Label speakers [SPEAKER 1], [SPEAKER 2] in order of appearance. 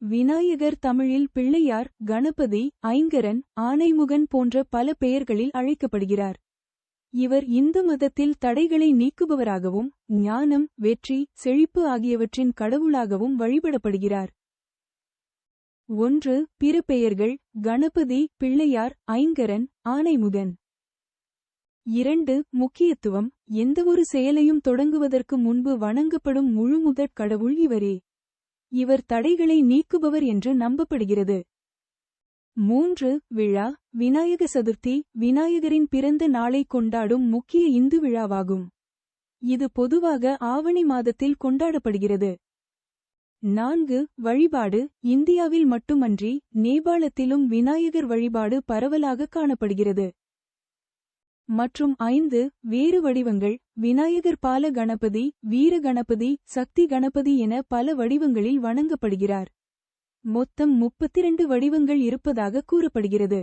[SPEAKER 1] விநாயகர் தமிழில் பிள்ளையார், கணபதி, ஐங்கரன், ஆனைமுகன் போன்ற பல பெயர்களில் அழைக்கப்படுகிறார். இவர் இந்து மதத்தில் தடைகளை நீக்குபவராகவும் ஞானம், வெற்றி, செழிப்பு ஆகியவற்றின் கடவுளாகவும் வழிபடப்படுகிறார். 1. பிற பெயர்கள்: கணபதி, பிள்ளையார், ஐங்கரன், ஆனைமுகன். 2. முக்கியத்துவம்: எந்தவொரு செயலையும் தொடங்குவதற்கு முன்பு வணங்கப்படும் முழுமுதற் கடவுள் இவரே. இவர் தடைகளை நீக்குபவர் என்று நம்பப்படுகிறது. 3. விழா: விநாயக சதுர்த்தி விநாயகரின் பிறந்த நாளை கொண்டாடும் முக்கிய இந்து விழாவாகும். இது பொதுவாக ஆவணி மாதத்தில் கொண்டாடப்படுகிறது. 4. வழிபாடு: இந்தியாவில் மட்டுமன்றி நேபாளத்திலும் விநாயகர் வழிபாடு பரவலாக காணப்படுகிறது. மற்றும் 5. வேறு வடிவங்கள்: விநாயகர் பால கணபதி, வீர கணபதி, சக்தி கணபதி என பல வடிவங்களில் வணங்கப்படுகிறார். மொத்தம் 32 வடிவங்கள் இருப்பதாக கூறப்படுகிறது.